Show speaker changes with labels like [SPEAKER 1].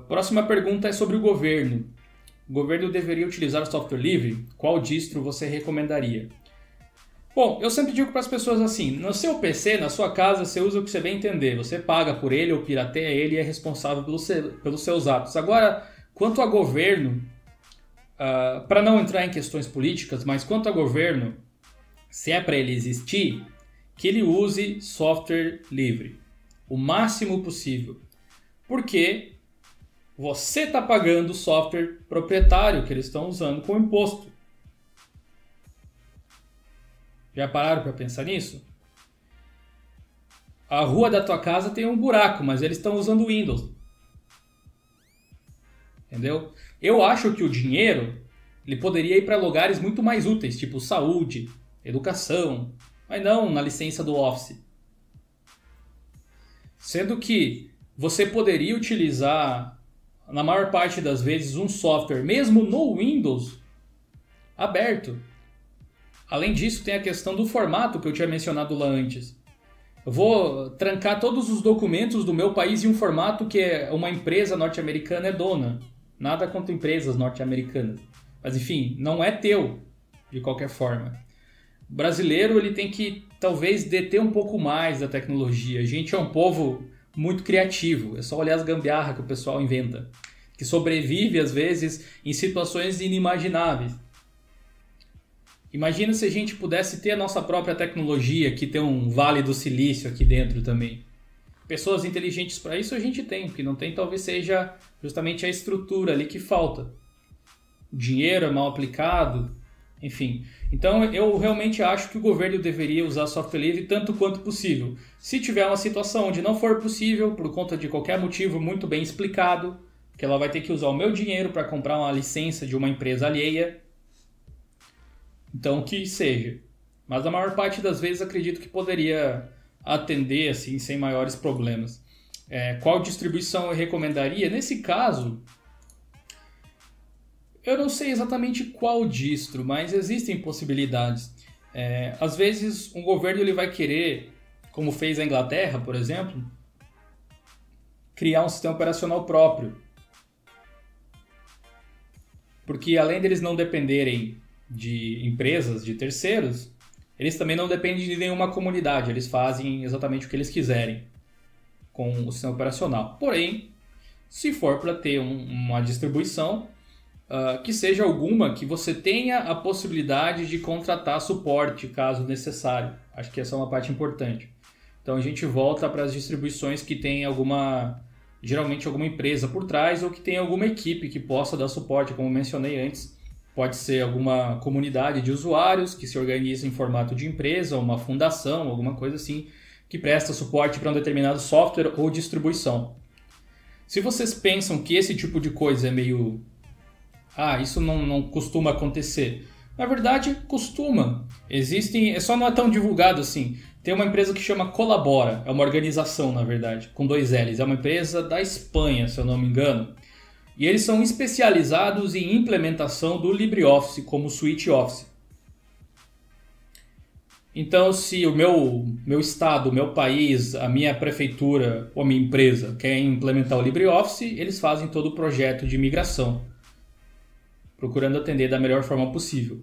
[SPEAKER 1] Próxima pergunta é sobre o governo. O governo deveria utilizar o software livre? Qual distro você recomendaria? Bom, eu sempre digo para as pessoas assim, no seu PC, na sua casa, você usa o que você bem entender. Você paga por ele ou pirateia ele e é responsável pelos seus atos. Agora, quanto a governo, para não entrar em questões políticas, mas quanto a governo, se é para ele existir, que ele use software livre. O máximo possível. Porque você está pagando o software proprietário que eles estão usando com imposto. Já pararam para pensar nisso? A rua da tua casa tem um buraco, mas eles estão usando o Windows. Entendeu? Eu acho que o dinheiro ele poderia ir para lugares muito mais úteis, tipo saúde, educação, mas não na licença do Office. Sendo que você poderia utilizar, na maior parte das vezes, um software, mesmo no Windows, aberto. Além disso, tem a questão do formato que eu tinha mencionado lá antes. Eu vou trancar todos os documentos do meu país em um formato que uma empresa norte-americana é dona. Nada contra empresas norte-americanas. Mas, enfim, não é teu, de qualquer forma. O brasileiro ele tem que, talvez, deter um pouco mais da tecnologia. A gente é um povo muito criativo. É só olhar as gambiarras que o pessoal inventa. Que sobrevive, às vezes, em situações inimagináveis. Imagina se a gente pudesse ter a nossa própria tecnologia, que tem um Vale do Silício aqui dentro também. Pessoas inteligentes para isso a gente tem, o que não tem talvez seja justamente a estrutura ali que falta. O dinheiro é mal aplicado, enfim. Então eu realmente acho que o governo deveria usar software livre tanto quanto possível. Se tiver uma situação onde não for possível, por conta de qualquer motivo muito bem explicado, que ela vai ter que usar o meu dinheiro para comprar uma licença de uma empresa alheia, então que seja. Mas a maior parte das vezes acredito que poderia atender assim sem maiores problemas. Qual distribuição eu recomendaria? Nesse caso, eu não sei exatamente qual distro, mas existem possibilidades. Às vezes um governo ele vai querer, como fez a Inglaterra, por exemplo, criar um sistema operacional próprio. Porque além deles não dependerem de empresas, de terceiros, eles também não dependem de nenhuma comunidade, eles fazem exatamente o que eles quiserem com o sistema operacional. Porém, se for para ter uma distribuição, que seja alguma que você tenha a possibilidade de contratar suporte caso necessário. Acho que essa é uma parte importante. Então a gente volta para as distribuições que tem geralmente alguma empresa por trás ou que tem alguma equipe que possa dar suporte, como mencionei antes. Pode ser alguma comunidade de usuários que se organiza em formato de empresa, uma fundação, alguma coisa assim, que presta suporte para um determinado software ou distribuição. Se vocês pensam que esse tipo de coisa é meio... isso não costuma acontecer. Na verdade, costuma. Só não é tão divulgado assim. Tem uma empresa que chama Colabora, é uma organização, na verdade, com 2 L's. É uma empresa da Espanha, se eu não me engano. E eles são especializados em implementação do LibreOffice como Suite Office. Então, se o meu estado, o meu país, a minha prefeitura ou a minha empresa quer implementar o LibreOffice, eles fazem todo o projeto de migração, procurando atender da melhor forma possível.